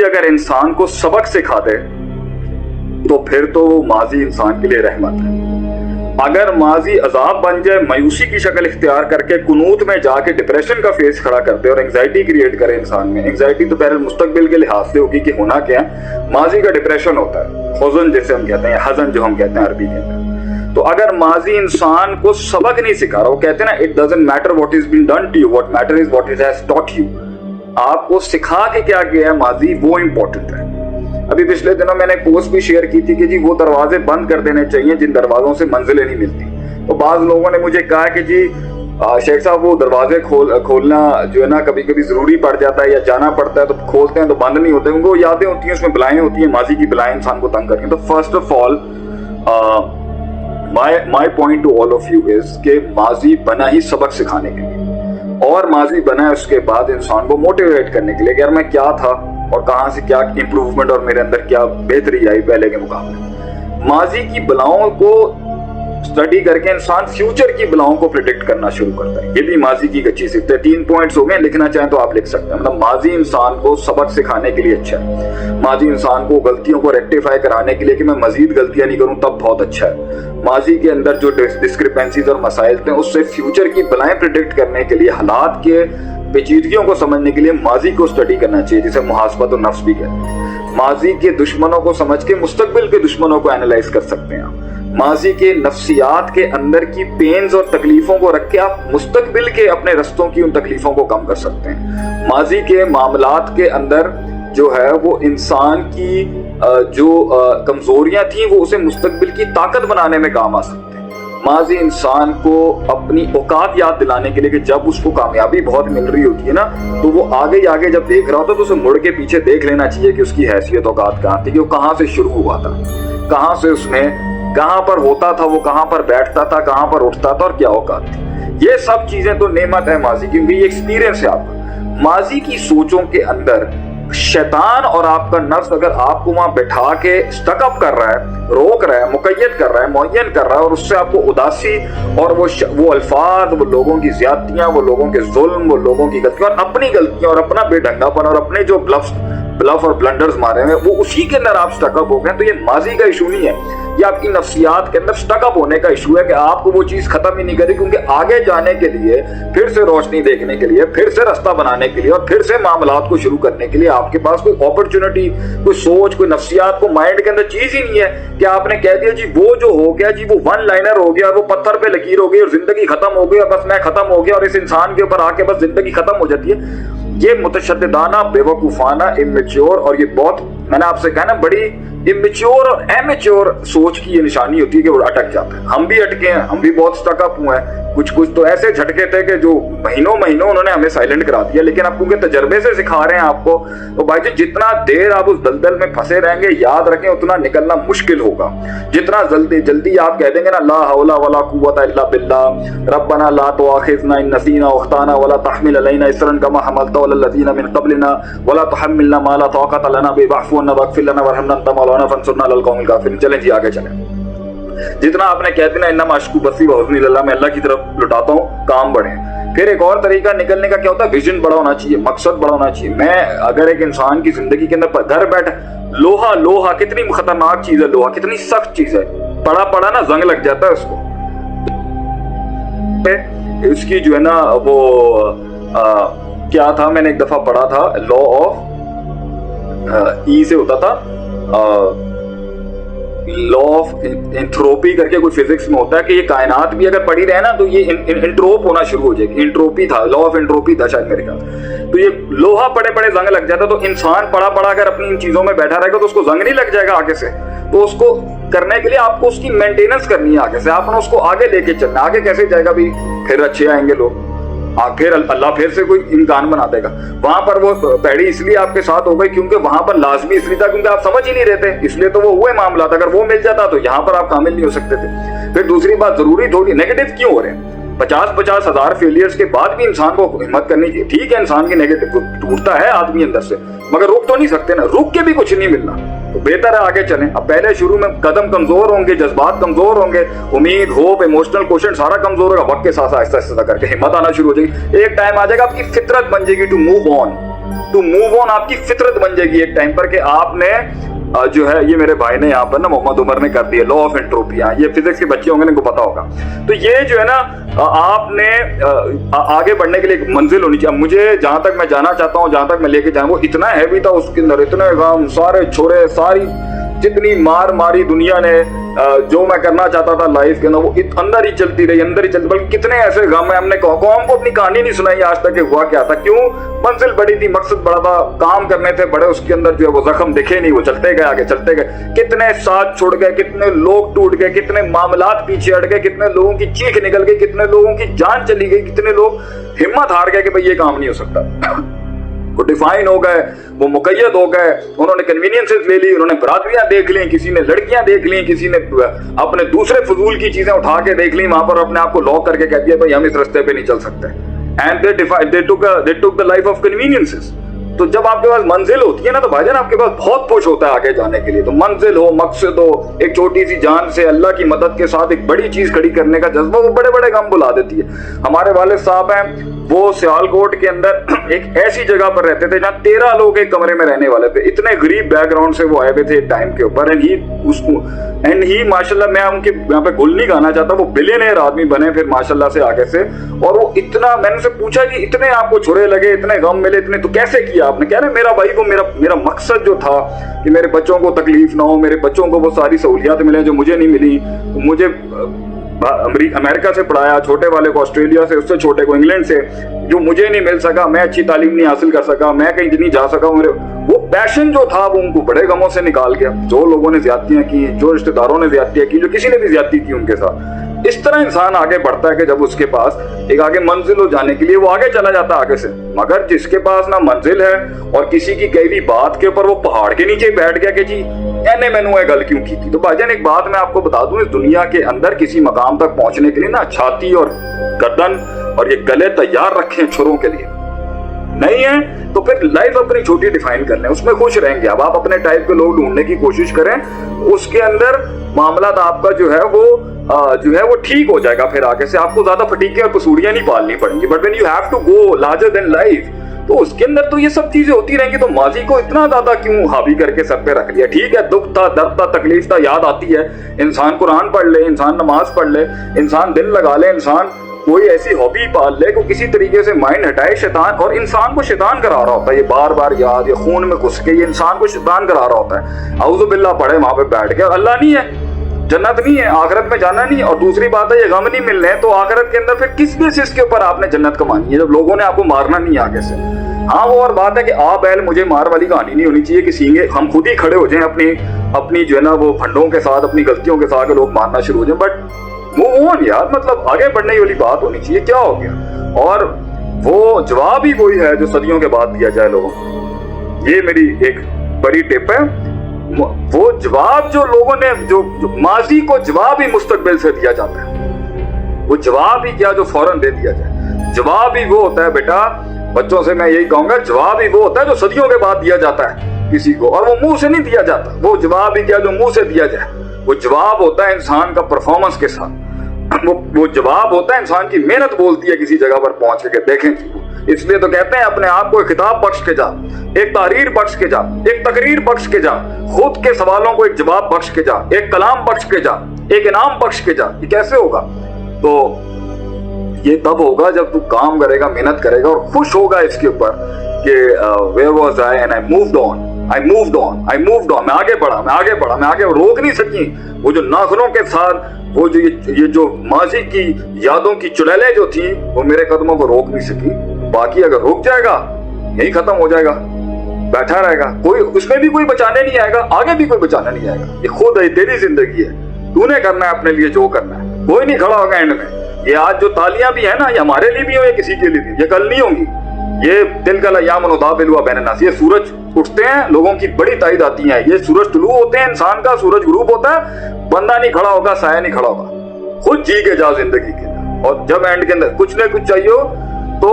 अगर इंसान को सबक सिखा दे तो फिर तो वो माजी इंसान के लिए रहमत है। अगर माजी अजाब बन जाए, मायूसी की शक्ल इख्तियार करके कुनूत में जाके डिप्रेशन का फेस खड़ा कर दे और एंग्जाइटी क्रिएट करे इंसान में। एंग्जाइटी तो पहले मुस्तकबिल के लिहाज से होगी कि होना क्या है, माजी का डिप्रेशन होता है, हुज़न जिसे हम कहते हैं, हज़न जो हम कहते हैं अरबी के अंदर। तो अगर माजी इंसान को सबक नहीं सिखा रहा, वो कहते हैं ना, it doesn't matter what is been done to you, what matter is what it has taught you. आपको सिखा के क्या किया है माजी, वो इंपॉर्टेंट है। अभी पिछले दिनों मैंने एक पोस्ट भी शेयर की थी कि जी वो दरवाजे बंद कर देने चाहिए जिन दरवाजों से मंजिलें नहीं मिलती। तो बाज लोगों ने मुझे कहा कि जी शेख साहब वो दरवाजे खोलना जो है ना कभी कभी जरूरी पड़ जाता है या जाना पड़ता है तो खोलते हैं तो बंद नहीं होते, उनको यादें होती हैं, उसमें बलाएं होती हैं, माजी की बलाएं इंसान को तंग करती हैं। तो first of all my point two all of you is कि माजी बना ही सबक सिखाने के लिए, और माजी बना है उसके बाद इंसान को मोटिवेट करने के लिए कि यार मैं क्या था और कहां से क्या इंप्रूवमेंट और मेरे अंदर क्या बेहतरी आई पहले के मुकाबले। माजी की बलाओं को स्टडी करके इंसान फ्यूचर की बलाओं को प्रिडिक्ट करना शुरू करता है। ये भी माजी की एक अच्छी सिफ्त है। 3 पॉइंट्स हो गए, लिखना चाहें तो आप लिख सकते हैं। मतलब माजी इंसान को सबक सिखाने के लिए अच्छा है, माजी इंसान को गलतियों को रेक्टिफाई कराने के लिए कि मैं मजीद गलतियां नहीं करूं तब बहुत अच्छा है। माजी के अंदर जो डिस्क्रिपेंसीज और मसाइल थे उससे फ्यूचर की बलाएं प्रिडिक्ट करने के लिए, हालात के पेचीदगियों को समझने के लिए माजी को स्टडी करना चाहिए, जिसे मुहासबत और नफ्स भी कहते हैं। माजी के दुश्मनों को समझ के मुस्तकबिल के दुश्मनों को एनालाइज कर सकते हैं। माजी के नफ्सियात के अंदर की पेन्स और तकलीफों को रख के आप मुस्तकबिल के अपने रस्तों की उन तकलीफों को कम कर सकते हैं। माजी के मामलात के अंदर जो है वो इंसान की जो कमजोरियां थी वो उसे मुस्तकबिल की ताकत बनाने में काम आ सकते हैं। माजी इंसान को अपनी औकात याद दिलाने के लिए कि जब उसको कामयाबी बहुत मिल रही होती है ना तो वो आगे जब देख रहा होता है तो उसे मुड़ के पीछे देख लेना चाहिए कि उसकी हैसियत औकात कहाँ थी, कि वो कहाँ से शुरू हुआ था, कहाँ से उसने कहाँ पर होता था, वो कहाँ पर बैठता था, कहाँ पर उठता था और क्या औकात थी। ये सब चीजें तो नेमत है माजी की, क्योंकि ये एक्सपीरियंस है आपका। माजी की सोचों के अंदर शैतान और आपका नफ्स अगर आपको वहां बैठा के स्टकअप कर रहा है, रोक रहा है, मुकय्यद कर रहा है, मुअय्यन कर रहा है और उससे आपको उदासी और वो अल्फाज, वो लोगों की ज्यादतियां, वो लोगों के जुल्म, वो लोगों की गलतियां और अपनी गलतियां और अपना बेढंगापन और अपने जो ब्लफ और ब्लंडर्स मारे हैं वो उसी के अंदर आप स्टकअप हो गए। तो ये माजी का इशू नहीं है, ये आपकी नफ्सियात के अंदर स्टकअप होने का इशू है कि आपको वो चीज खत्म ही नहीं करी, क्योंकि आगे जाने के लिए, फिर से रोशनी देखने के लिए, फिर से रास्ता बनाने के लिए और फिर से मामलात को शुरू करने के लिए आपके पास कोई अपॉर्चुनिटी, कोई सोच, कोई नफ्सियात, को माइंड के अंदर चीज ही नहीं है कि आपने कह दिया जी वो जो हो गया जी वो वन लाइनर हो गया और वो पत्थर पे लकीर हो गई और जिंदगी खत्म हो गई और बस मैं खत्म हो गया और इस इंसान के ऊपर आके बस जिंदगी खत्म हो जाती है। ये मुतशद्दिदाना, बेवकूफाना, इमेच्योर और ये बहुत, मैंने आपसे कहा ना, बड़ी इमेच्योर और एमेच्योर सोच की ये निशानी होती है कि वो अटक जाता है। हम भी अटके हैं, हम भी बहुत स्टकअप हुए हैं। कुछ तो ऐसे झटके थे कि जो महीनों उन्होंने हमें साइलेंट करा दिया, लेकिन अब क्योंकि तजर्बे से सिखा रहे हैं आपको, तो भाई जी जितना देर आप उस दलदल में फंसे रहेंगे, याद रखें उतना निकलना मुश्किल होगा। जितना जल्दी आप कह देंगे ना ला हौला वला कुव्वता इल्ला बिल्लाह, रब्बना ला तुआखिज़ना इन नसीना व अख्ताना वला तहमिल अलैना इसरन कमा हमलता अलल लज़ीना मिन क़ब्लिना वला तुहम्मिलना मा ला ताक़ता लना बिही वाफ़ु अन्ना वग़फ़िर लना वरहमना अंता मौलाना फंसुरना अलल क़ौमिल काफ़िरीन। चलें जी आगे चलें। जितना आपने कह दिया इन्नमा अश्कू बसी व हुज़्नी इलल्लाह, मैं अल्लाह की तरफ लुटाता हूँ, काम बढ़े। फिर एक और तरीका निकलने का क्या होता है, विजन बड़ा होना चाहिए, मकसद बड़ा होना चाहिए। मैं अगर एक इंसान की जिंदगी के अंदर घर बैठ, लोहा कितनी खतरनाक चीज है, लोहा कितनी सख्त चीज है, पड़ा ना जंग लग जाता है उसको। इसकी जो है ना वो क्या था, मैंने एक दफा पढ़ा था, लॉ ऑफ ई से होता था, लॉ ऑफ एंट्रोपी करके कोई फिजिक्स में होता है कि ये कायनात भी अगर पड़ी रहे ना तो ये इंट्रोप होना शुरू हो जाएगी। इंट्रोपी था, लॉ ऑफ एंट्रोपी था शायद मेरे ख्याल। तो ये लोहा पड़े जंग लग जाता, तो इंसान पड़ा अगर अपनी इन चीजों में बैठा रहेगा तो उसको जंग नहीं लग जाएगा आगे से। तो उसको करने के लिए आपको उसकी मेंटेनेंस करनी है आगे से, आपने उसको आगे लेके चलना। आगे कैसे जाएगा भी, फिर अच्छे आएंगे लोग, फिर अल्लाह फिर से कोई इम्कान बना देगा। वहां पर वो पैड़ी इसलिए आपके साथ हो गई क्योंकि वहां पर लाजमी इसलिए था क्योंकि आप समझ ही नहीं रहते, इसलिए तो वो हुए मामला। अगर वो मिल जाता तो यहाँ पर आप कामिल नहीं हो सकते थे। फिर दूसरी बात, जरूरी थोड़ी नेगेटिव क्यों हो रहे हैं। 50 हजार फेलियर्स के बाद भी इंसान को हिम्मत करनी चाहिए। ठीक है, इंसान की नेगेटिव टूटता है आदमी अंदर से, मगर रुक तो नहीं सकते ना, रुक के भी कुछ नहीं मिलना। तो बेहतर है आगे चलें। अब पहले शुरू में कदम कमजोर होंगे, जज्बात कमजोर होंगे, उम्मीद, होप, इमोशनल क्वेश्चन सारा कमजोर होगा। वक्त के साथ आहिस्ता आहिस्ता करके हिम्मत आना शुरू हो जाएगी। एक टाइम आ जाएगा आपकी फितरत बन जाएगी to move on, to move on आपकी फितरत बन जाएगी एक टाइम पर कि आपने जो है, ये मेरे भाई ने यहाँ पर ना मोहम्मद उमर ने कर दिया लॉ ऑफ एंट्रोपी, ये फिजिक्स के बच्चे होंगे इनको पता होगा। तो ये जो है ना आपने आगे बढ़ने के लिए एक मंजिल होनी चाहिए। मुझे जहां तक मैं जाना चाहता हूँ, जहां तक मैं लेके जाऊँ, वो इतना हैवी था उसके अंदर, इतने गम, सारे छोरे, सारी जितनी मार मारी दुनिया ने, जो मैं करना चाहता था लाइफ के अंदर वो अंदर ही चलती रही, अंदर ही चलती। बल्कि कितने ऐसे गम है, हमने कौम को अपनी कहानी नहीं सुनाई आज तक कि हुआ क्या था, क्यों? मंजिल बड़ी थी, मकसद बड़ा था, काम करने थे बड़े, उसके अंदर जो है वो जख्म दिखे नहीं, वो चलते गए आगे, चलते गए। कितने साथ छुड़ गए, कितने लोग टूट गए, कितने मामलात पीछे हट गए, कितने लोगों की चीख निकल गई, कितने लोगों की जान चली गई, कितने लोग हिम्मत हार गए कि भाई ये काम नहीं हो सकता। वो डिफाइन हो गए, वो मुकैयद हो गए, उन्होंने कन्वीनियंसेस ले ली, उन्होंने बरादरियां देख ली, किसी ने लड़कियां देख ली, किसी ने अपने दूसरे फजूल की चीजें उठा के देख ली, वहां पर अपने आप को लॉक करके कह दिया भाई हम इस रास्ते पे नहीं चल सकते। And they took the life of conveniences. तो जब आपके पास मंजिल होती है ना, तो भाईजान आपके पास बहुत पुश होता है आगे जाने के लिए। तो मंजिल हो, मकसद हो, एक छोटी सी जान से अल्लाह की मदद के साथ एक बड़ी चीज खड़ी करने का जज्बा, वो बड़े बड़े गम बुला देती है। हमारे वालिद साहब हैं, वो सियालकोट के अंदर एक ऐसी जगह पर रहते थे जहाँ 13 लोग एक कमरे में रहने वाले थे। इतने गरीब बैकग्राउंड से वो आए हुए थे टाइम के ऊपर। एंड ही माशाल्लाह, मैं उनके यहाँ पे गुल नहीं गाना चाहता, वो बिलियनेयर आदमी बने फिर माशाल्लाह से आगे से। और वो इतना, मैंने उनसे पूछा कि इतने आपको छुरे लगे, इतने गम मिले, इतने तो कैसे किया आपने? कह रहे मेरा भाई को मेरा मकसद जो था कि मेरे बच्चों को तकलीफ ना हो, मेरे बच्चों को वो सारी सहूलियात मिले जो मुझे नहीं मिली। मुझे अमेरिका से पढ़ाया, छोटे वाले को ऑस्ट्रेलिया से, उससे छोटे को इंग्लैंड से, जो मुझे नहीं मिल सका, मैं अच्छी तालीम नहीं हासिल कर सका, मैं कहीं नहीं जा सका। मेरे वो पैशन जो था वो उनको बड़े गमों से निकाल गया। जो लोगों ने ज्यादतियां की, जो रिश्तेदारों ने ज्यादतियां की, जो किसी ने भी ज्यादती की उनके साथ। इस तरह इंसान आगे बढ़ता है कि जब उसके पास एक आगे मंजिल हो जाने के लिए वो आगे चला जाता है आगे से। मगर जिसके पास ना मंजिल है और किसी की कई भी बात के ऊपर वो पहाड़ के नीचे बैठ गया कि जी मैंने ये गल क्यों की थी। तो भाईजान एक बात मैं आपको बता दूं, इस दुनिया के अंदर किसी मकाम तक पहुंचने के लिए ना छाती और गर्दन और ये गले तैयार रखें छुरों के लिए। नहीं है तो फिर लाइफ अपनी छोटी डिफाइन कर लें, उसमें खुश रहेंगे। अब आप अपने टाइप के लोग ढूंढने की कोशिश करें, उसके अंदर मामला आपका जो है वो ठीक हो जाएगा। फिर आगे से आपको ज्यादा फटीके और कसूरियां नहीं पालनी पड़ेंगी। But when you have to go larger than life, तो उसके अंदर तो ये सब चीजें होती रहेंगी। तो माजी को इतना ज्यादा क्यों हावी करके सर पे रख लिया? ठीक है, दुख था, दर्द था, तकलीफ था, याद आती है। इंसान कुरान पढ़ ले, इंसान नमाज पढ़ ले, इंसान दिल लगा ले, इंसान कोई ऐसी हॉबी पाल ले को किसी तरीके से माइंड हटाए शैतान। और इंसान को शैतान करा रहा होता है ये बार बार याद, ये खून में घुस के ये इंसान को शैतान करा रहा होता है। औज़ु बिल्लाह पढ़े वहां पे बैठ के, अल्लाह नहीं है, जन्नत नहीं है, आखिरत में जाना नहीं है। और दूसरी बात है ये गम नहीं मिलने हैं, तो आखिरत के अंदर फिर किस बेसिस के ऊपर आपने जन्नत कमानी है जब लोगों ने आपको मारना नहीं आगे से? हाँ, वो और बात है कि आ बैल मुझे मार वाली कहानी नहीं होनी चाहिए कि सींगे हम खुद ही खड़े हो जाएं अपनी जो है ना वो फंडों के साथ, अपनी गलतियों के साथ लोग मारना शुरू हो जाए। बट मूव ऑन यार, मतलब आगे बढ़ने वाली बात होनी चाहिए। क्या हो गया? और वो जवाब ही वही है जो सदियों के बाद दिया जाए लोगों को। ये मेरी एक बड़ी टिप है। वो जवाब जो लोगों ने जो माजी को जवाब ही मुस्तकबिल से दिया जाता है, वो जवाब ही क्या जो फौरन दे दिया जाए। जवाब ही वो होता है बेटा, बच्चों से मैं यही कहूंगा, जवाब ही वो होता है जो सदियों के बाद दिया जाता है किसी को, और वो मुंह से नहीं दिया जाता। वो जवाब ही क्या जो मुंह से दिया जाए, वो जवाब होता है इंसान का परफॉर्मेंस के साथ। वो जवाब होता है इंसान की मेहनत बोलती है किसी जगह पर पहुंच के। देखें, इसलिए तो कहते हैं अपने आप को एक खिताब बख्श के जा, एक तहरीर बख्श के जा, एक तकरीर बख्श के जा, खुद के सवालों को एक जवाब बख्श के जा, एक कलाम बख्श के जा, एक इनाम बख्श के जा। ये कैसे होगा? तो ये तब होगा जब तू काम करेगा, मेहनत करेगा और खुश होगा इसके ऊपर कि where was I and I moved on, मैं आगे बढ़ा, मैं आगे रोक नहीं सकी। वो जो नाखूनों के साथ वो जो ये जो माजी की यादों की चुड़ैलें जो थी वो मेरे कदमों को रोक नहीं सकी। बाकी अगर रुक जाएगा यही खत्म हो जाएगा, बैठा रहेगा, कोई उसमें भी कोई बचाने नहीं आएगा, आगे भी कोई बचाने नहीं आएगा। ये खुद है, तेरी जिंदगी है, तूने करना है अपने लिए जो करना है। कोई नहीं खड़ा होगा एंड में। ये आज जो तालियां भी है ना, ये हमारे लिए भी हो या किसी के लिए भी, ये कल नहीं होंगी। ये दिल का लयाम नुदाबिलु बैन नास, ये सूरज उठते हैं, लोगों की बड़ी ताईद आती है। ये सूरज तुलू होते हैं, इंसान का सूरज ग्रूब होता है, बंदा नहीं खड़ा होगा, साया नहीं खड़ा होगा। खुद जी के जा जिंदगी के, और जब एंड के अंदर कुछ न कुछ चाहिए तो